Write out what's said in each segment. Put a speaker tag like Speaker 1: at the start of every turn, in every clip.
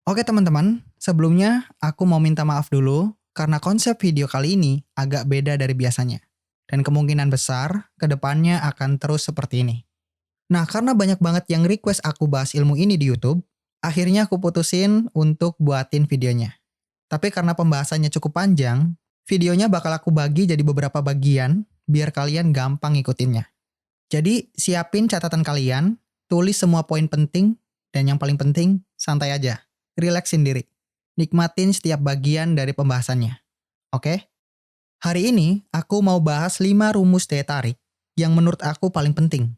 Speaker 1: Oke teman-teman, sebelumnya aku mau minta maaf dulu karena konsep video kali ini agak beda dari biasanya. Dan kemungkinan besar kedepannya akan terus seperti ini. Nah, karena banyak banget yang request aku bahas ilmu ini di YouTube, akhirnya aku putusin untuk buatin videonya. Tapi karena pembahasannya cukup panjang, videonya bakal aku bagi jadi beberapa bagian biar kalian gampang ngikutinnya. Jadi, siapin catatan kalian, tulis semua poin penting, dan yang paling penting, santai aja. Rileksin diri. Nikmatin setiap bagian dari pembahasannya. Oke? Hari ini, aku mau bahas 5 rumus daya tarik yang menurut aku paling penting.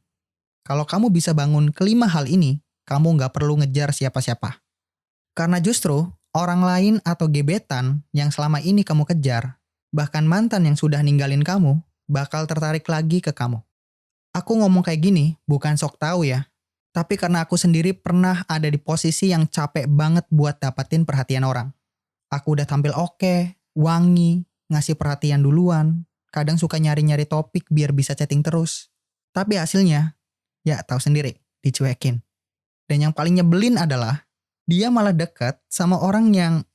Speaker 1: Kalau kamu bisa bangun kelima hal ini, kamu nggak perlu ngejar siapa-siapa. Karena justru, orang lain atau gebetan yang selama ini kamu kejar, bahkan mantan yang sudah ninggalin kamu, bakal tertarik lagi ke kamu. Aku ngomong kayak gini, bukan sok tahu ya. Tapi karena aku sendiri pernah ada di posisi yang capek banget buat dapatin perhatian orang. Aku udah tampil oke, wangi, ngasih perhatian duluan, kadang suka nyari-nyari topik biar bisa chatting terus. Tapi hasilnya, ya tahu sendiri, dicuekin. Dan yang paling nyebelin adalah, dia malah dekat sama orang yang,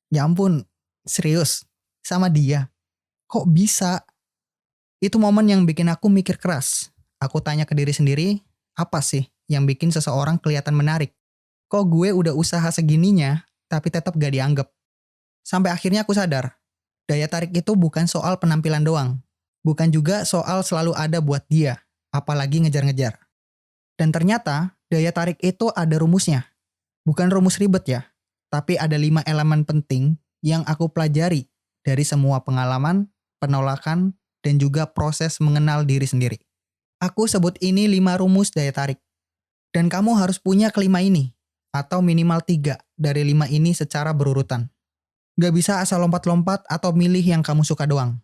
Speaker 1: ya ampun, serius, sama dia. Kok bisa? Itu momen yang bikin aku mikir keras. Aku tanya ke diri sendiri, apa sih yang bikin seseorang kelihatan menarik? Kok gue udah usaha segininya, tapi tetap gak dianggap? Sampai akhirnya aku sadar, daya tarik itu bukan soal penampilan doang. Bukan juga soal selalu ada buat dia, apalagi ngejar-ngejar. Dan ternyata, daya tarik itu ada rumusnya. Bukan rumus ribet ya, tapi ada 5 elemen penting yang aku pelajari dari semua pengalaman, penolakan, dan juga proses mengenal diri sendiri. Aku sebut ini 5 rumus daya tarik. Dan kamu harus punya kelima ini, atau minimal 3 dari 5 ini secara berurutan. Gak bisa asal lompat-lompat atau milih yang kamu suka doang.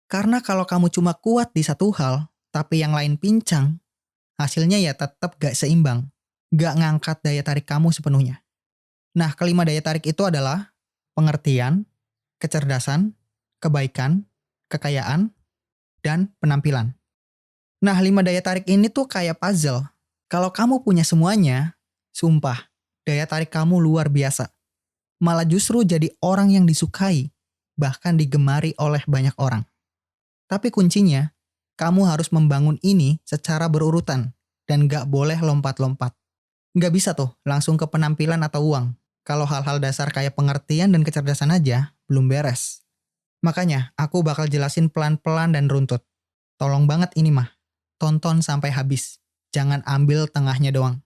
Speaker 1: Karena kalau kamu cuma kuat di satu hal, tapi yang lain pincang, hasilnya ya tetap gak seimbang. Gak ngangkat daya tarik kamu sepenuhnya. Nah, kelima daya tarik itu adalah pengertian, kecerdasan, kebaikan, kekayaan, dan penampilan. Nah, 5 daya tarik ini tuh kayak puzzle. Kalau kamu punya semuanya, sumpah, daya tarik kamu luar biasa. Malah justru jadi orang yang disukai, bahkan digemari oleh banyak orang. Tapi kuncinya, kamu harus membangun ini secara berurutan, dan gak boleh lompat-lompat. Gak bisa tuh langsung ke penampilan atau uang. Kalau hal-hal dasar kayak pengertian dan kecerdasan aja, belum beres. Makanya, aku bakal jelasin pelan-pelan dan runtut. Tolong banget ini mah, tonton sampai habis. Jangan ambil tengahnya doang.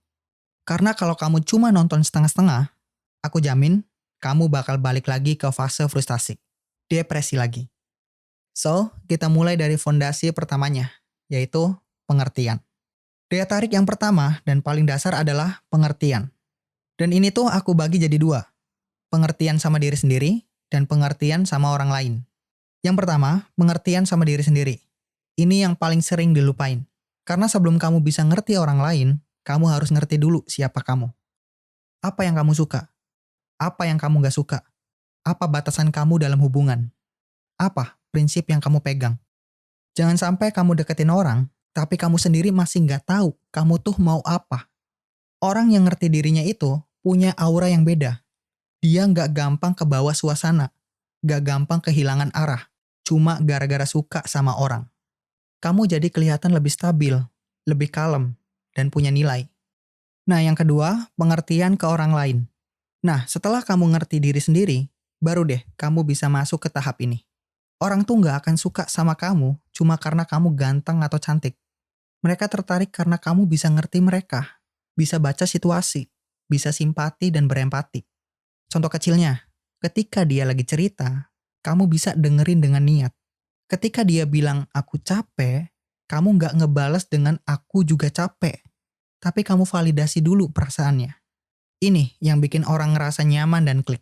Speaker 1: Karena kalau kamu cuma nonton setengah-setengah, aku jamin kamu bakal balik lagi ke fase frustasi. Depresi lagi. So, kita mulai dari fondasi pertamanya, yaitu pengertian. Daya tarik yang pertama dan paling dasar adalah pengertian. Dan ini tuh aku bagi jadi 2. Pengertian sama diri sendiri dan pengertian sama orang lain. Yang pertama, pengertian sama diri sendiri. Ini yang paling sering dilupain. Karena sebelum kamu bisa ngerti orang lain, kamu harus ngerti dulu siapa kamu. Apa yang kamu suka? Apa yang kamu gak suka? Apa batasan kamu dalam hubungan? Apa prinsip yang kamu pegang? Jangan sampai kamu deketin orang, tapi kamu sendiri masih gak tahu kamu tuh mau apa. Orang yang ngerti dirinya itu punya aura yang beda. Dia gak gampang kebawa suasana, gak gampang kehilangan arah, cuma gara-gara suka sama orang. Kamu jadi kelihatan lebih stabil, lebih kalem, dan punya nilai. Nah, yang kedua, pengertian ke orang lain. Nah, setelah kamu ngerti diri sendiri, baru deh kamu bisa masuk ke tahap ini. Orang tuh nggak akan suka sama kamu cuma karena kamu ganteng atau cantik. Mereka tertarik karena kamu bisa ngerti mereka, bisa baca situasi, bisa simpati dan berempati. Contoh kecilnya, ketika dia lagi cerita, kamu bisa dengerin dengan niat. Ketika dia bilang, aku capek, kamu nggak ngebales dengan aku juga capek. Tapi kamu validasi dulu perasaannya. Ini yang bikin orang ngerasa nyaman dan klik.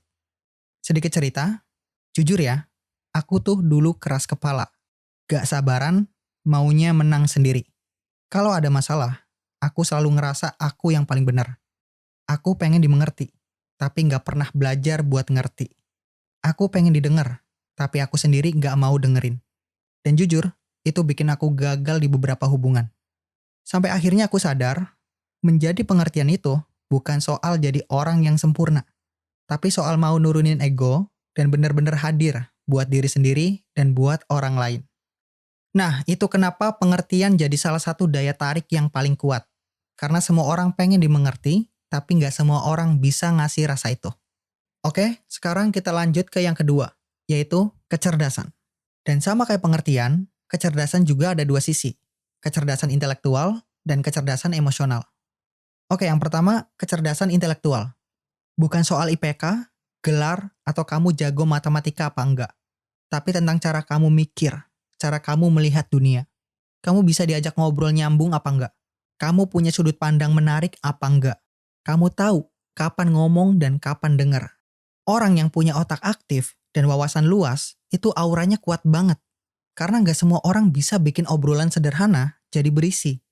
Speaker 1: Sedikit cerita, jujur ya, aku tuh dulu keras kepala. Gak sabaran, maunya menang sendiri. Kalau ada masalah, aku selalu ngerasa aku yang paling benar. Aku pengen dimengerti, tapi gak pernah belajar buat ngerti. Aku pengen didengar, tapi aku sendiri gak mau dengerin. Dan jujur, itu bikin aku gagal di beberapa hubungan. Sampai akhirnya aku sadar, menjadi pengertian itu bukan soal jadi orang yang sempurna. tapi soal mau nurunin ego dan benar-benar hadir buat diri sendiri dan buat orang lain. Nah, itu kenapa pengertian jadi salah satu daya tarik yang paling kuat. Karena semua orang pengen dimengerti, tapi nggak semua orang bisa ngasih rasa itu. Oke, sekarang kita lanjut ke yang kedua, yaitu kecerdasan. Dan sama kayak pengertian, kecerdasan juga ada dua sisi. Kecerdasan intelektual dan kecerdasan emosional. Oke, yang pertama, kecerdasan intelektual. Bukan soal IPK, gelar, atau kamu jago matematika apa enggak. Tapi tentang cara kamu mikir, cara kamu melihat dunia. Kamu bisa diajak ngobrol nyambung apa enggak? Kamu punya sudut pandang menarik apa enggak? Kamu tahu kapan ngomong dan kapan dengar. Orang yang punya otak aktif dan wawasan luas, itu auranya kuat banget. Karena nggak semua orang bisa bikin obrolan sederhana jadi berisi.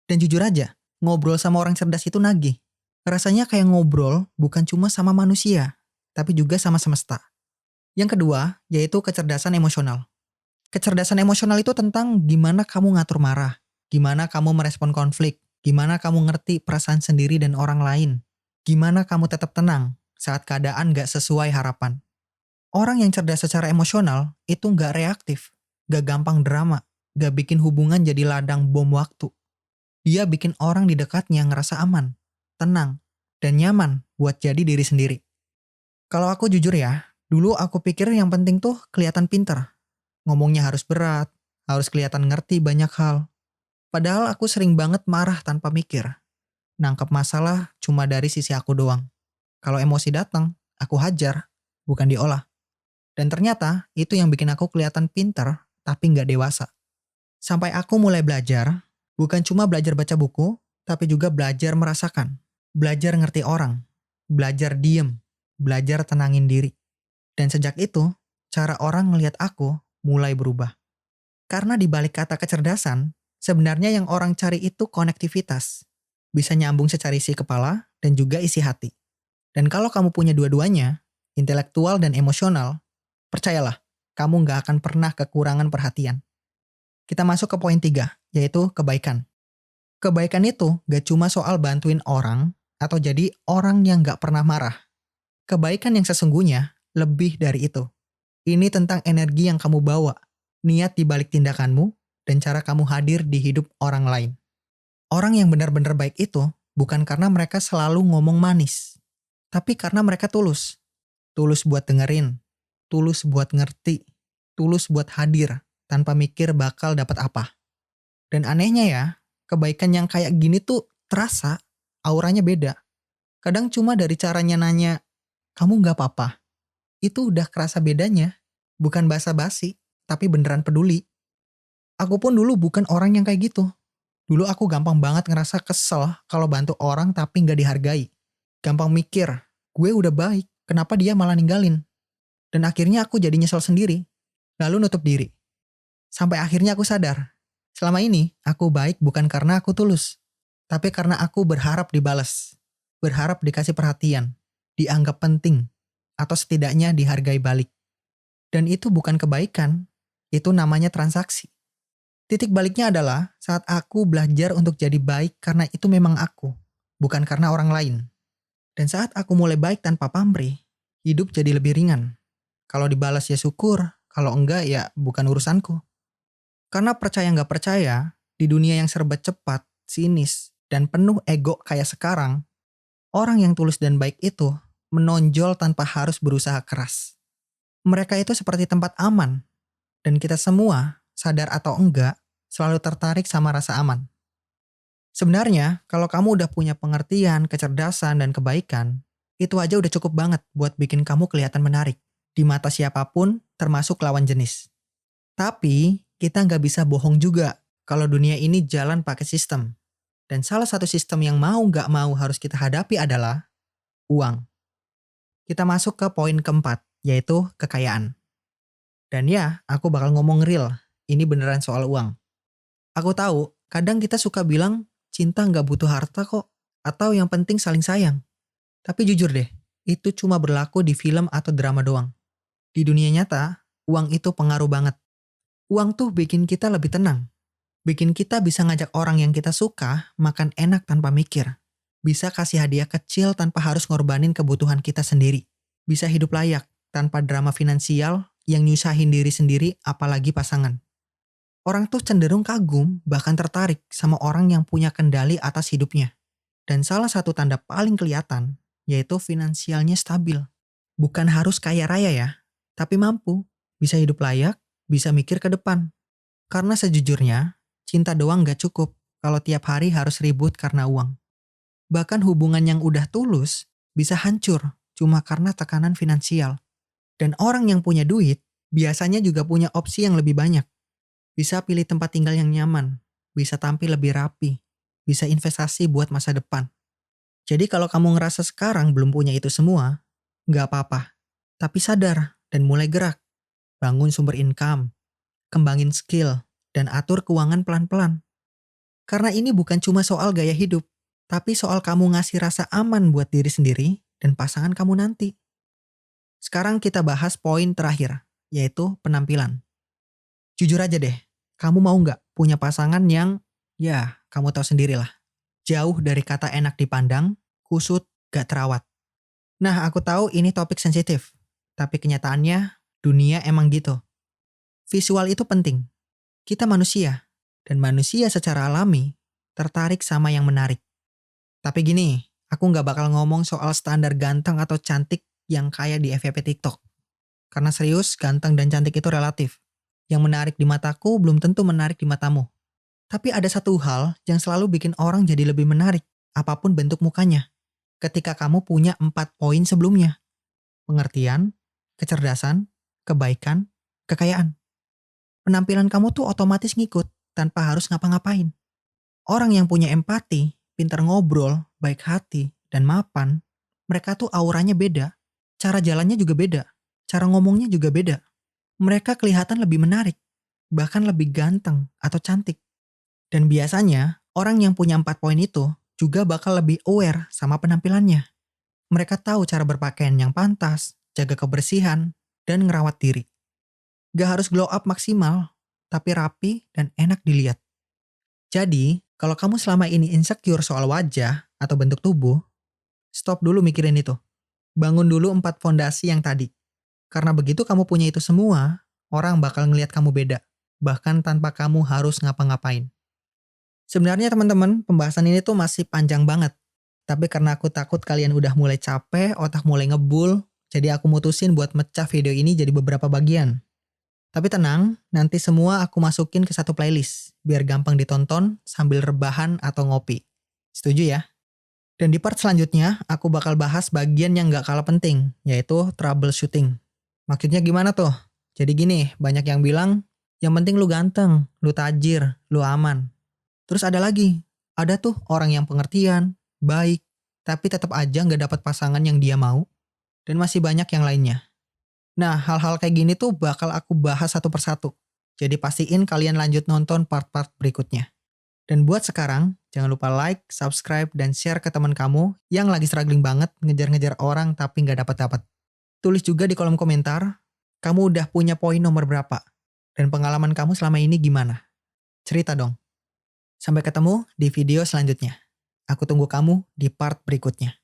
Speaker 1: Dan jujur aja, ngobrol sama orang cerdas itu nagih. Rasanya kayak ngobrol bukan cuma sama manusia, tapi juga sama semesta. Yang kedua, yaitu kecerdasan emosional. Kecerdasan emosional itu tentang gimana kamu ngatur marah, gimana kamu merespon konflik, gimana kamu ngerti perasaan sendiri dan orang lain, gimana kamu tetap tenang saat keadaan gak sesuai harapan. Orang yang cerdas secara emosional itu gak reaktif, gak gampang drama, gak bikin hubungan jadi ladang bom waktu. Dia bikin orang di dekatnya ngerasa aman, tenang, dan nyaman buat jadi diri sendiri. Kalau aku jujur ya, dulu aku pikir yang penting tuh kelihatan pinter. Ngomongnya harus berat, harus kelihatan ngerti banyak hal. Padahal aku sering banget marah tanpa mikir. Nangkep masalah cuma dari sisi aku doang. Kalau emosi datang, aku hajar, bukan diolah. Dan ternyata itu yang bikin aku kelihatan pinter, tapi nggak dewasa. Sampai aku mulai belajar, bukan cuma belajar baca buku, tapi juga belajar merasakan. Belajar ngerti orang, belajar diem, belajar tenangin diri. Dan sejak itu, cara orang ngelihat aku mulai berubah. Karena di balik kata kecerdasan, sebenarnya yang orang cari itu konektivitas. Bisa nyambung secara isi kepala dan juga isi hati. Dan kalau kamu punya dua-duanya, intelektual dan emosional, percayalah, kamu nggak akan pernah kekurangan perhatian. Kita masuk ke poin 3, yaitu kebaikan. Kebaikan itu gak cuma soal bantuin orang atau jadi orang yang gak pernah marah. Kebaikan yang sesungguhnya lebih dari itu. Ini tentang energi yang kamu bawa, niat di balik tindakanmu, dan cara kamu hadir di hidup orang lain. Orang yang benar-benar baik itu bukan karena mereka selalu ngomong manis, tapi karena mereka tulus. Tulus buat dengerin, tulus buat ngerti, tulus buat hadir, tanpa mikir bakal dapat apa. Dan anehnya ya, kebaikan yang kayak gini tuh terasa, auranya beda. Kadang cuma dari caranya nanya, kamu gak apa-apa? Itu udah kerasa bedanya. Bukan basa-basi, tapi beneran peduli. Aku pun dulu bukan orang yang kayak gitu. Dulu aku gampang banget ngerasa kesel kalau bantu orang tapi gak dihargai. Gampang mikir, gue udah baik, kenapa dia malah ninggalin? Dan akhirnya aku jadi nyesel sendiri. Lalu nutup diri. Sampai akhirnya aku sadar, selama ini aku baik bukan karena aku tulus, tapi karena aku berharap dibalas, berharap dikasih perhatian, dianggap penting, atau setidaknya dihargai balik. Dan itu bukan kebaikan, itu namanya transaksi. Titik baliknya adalah saat aku belajar untuk jadi baik karena itu memang aku, bukan karena orang lain. Dan saat aku mulai baik tanpa pamrih, hidup jadi lebih ringan. Kalau dibalas ya syukur, kalau enggak ya bukan urusanku. Karena percaya nggak percaya, di dunia yang serba cepat, sinis, dan penuh ego kayak sekarang, orang yang tulus dan baik itu menonjol tanpa harus berusaha keras. Mereka itu seperti tempat aman, dan kita semua, sadar atau enggak, selalu tertarik sama rasa aman. Sebenarnya, kalau kamu udah punya pengertian, kecerdasan, dan kebaikan, itu aja udah cukup banget buat bikin kamu kelihatan menarik di mata siapapun, termasuk lawan jenis. Tapi, kita nggak bisa bohong juga kalau dunia ini jalan pakai sistem. Dan salah satu sistem yang mau nggak mau harus kita hadapi adalah uang. Kita masuk ke poin keempat, yaitu kekayaan. Dan ya, aku bakal ngomong real, ini beneran soal uang. Aku tahu, kadang kita suka bilang, cinta nggak butuh harta kok, atau yang penting saling sayang. Tapi jujur deh, itu cuma berlaku di film atau drama doang. Di dunia nyata, uang itu pengaruh banget. Uang tuh bikin kita lebih tenang. Bikin kita bisa ngajak orang yang kita suka makan enak tanpa mikir. Bisa kasih hadiah kecil tanpa harus ngorbanin kebutuhan kita sendiri. bisa hidup layak tanpa drama finansial yang nyusahin diri sendiri apalagi pasangan. Orang tuh cenderung kagum bahkan tertarik sama orang yang punya kendali atas hidupnya. Dan salah satu tanda paling kelihatan yaitu finansialnya stabil. Bukan harus kaya raya ya, tapi mampu, bisa hidup layak, bisa mikir ke depan. Karena sejujurnya, cinta doang gak cukup kalau tiap hari harus ribut karena uang. Bahkan hubungan yang udah tulus bisa hancur cuma karena tekanan finansial. Dan orang yang punya duit biasanya juga punya opsi yang lebih banyak. Bisa pilih tempat tinggal yang nyaman, bisa tampil lebih rapi, bisa investasi buat masa depan. Jadi kalau kamu ngerasa sekarang belum punya itu semua, nggak apa-apa. Tapi sadar dan mulai gerak. Bangun sumber income, kembangin skill, dan atur keuangan pelan-pelan. Karena ini bukan cuma soal gaya hidup, tapi soal kamu ngasih rasa aman buat diri sendiri dan pasangan kamu nanti. Sekarang kita bahas poin terakhir, yaitu penampilan. Jujur aja deh, kamu mau nggak punya pasangan yang, ya kamu tahu sendirilah, jauh dari kata enak dipandang, kusut, gak terawat. Nah aku tahu ini topik sensitif, tapi kenyataannya dunia emang gitu. Visual itu penting. Kita manusia, dan manusia secara alami tertarik sama yang menarik. Tapi gini, aku nggak bakal ngomong soal standar ganteng atau cantik yang kayak di FYP TikTok. Karena serius, ganteng dan cantik itu relatif. Yang menarik di mataku belum tentu menarik di matamu. Tapi ada satu hal yang selalu bikin orang jadi lebih menarik, apapun bentuk mukanya. Ketika kamu punya 4 poin sebelumnya. Pengertian, kecerdasan, kebaikan, kekayaan. Penampilan kamu tuh otomatis ngikut tanpa harus ngapa-ngapain. Orang yang punya empati, pintar ngobrol, baik hati, dan mapan, mereka tuh auranya beda. Cara jalannya juga beda. Cara ngomongnya juga beda. Mereka kelihatan lebih menarik, bahkan lebih ganteng atau cantik. Dan biasanya, orang yang punya 4 poin itu juga bakal lebih aware sama penampilannya. Mereka tahu cara berpakaian yang pantas, jaga kebersihan, dan ngerawat diri. Gak harus glow up maksimal, tapi rapi dan enak dilihat. Jadi, kalau kamu selama ini insecure soal wajah atau bentuk tubuh, stop dulu mikirin itu. Bangun dulu 4 fondasi yang tadi. Karena begitu kamu punya itu semua, orang bakal ngelihat kamu beda. Bahkan tanpa kamu harus ngapa-ngapain. Sebenarnya teman-teman, pembahasan ini tuh masih panjang banget. Tapi karena aku takut kalian udah mulai capek, otak mulai ngebul, jadi aku mutusin buat mecah video ini jadi beberapa bagian. Tapi tenang, nanti semua aku masukin ke satu playlist, biar gampang ditonton sambil rebahan atau ngopi. Setuju ya? Dan di part selanjutnya, aku bakal bahas bagian yang gak kalah penting, yaitu troubleshooting. Maksudnya gimana tuh? Jadi gini, banyak yang bilang, yang penting lu ganteng, lu tajir, lu aman. Terus ada lagi, ada tuh orang yang pengertian, baik, tapi tetap aja gak dapat pasangan yang dia mau. Dan masih banyak yang lainnya. Nah, hal-hal kayak gini tuh bakal aku bahas satu persatu. Jadi pastiin kalian lanjut nonton part-part berikutnya. Dan buat sekarang, jangan lupa like, subscribe, dan share ke teman kamu yang lagi struggling banget ngejar-ngejar orang tapi nggak dapat-dapat. Tulis juga di kolom komentar, kamu udah punya poin nomor berapa? Dan pengalaman kamu selama ini gimana? Cerita dong. Sampai ketemu di video selanjutnya. Aku tunggu kamu di part berikutnya.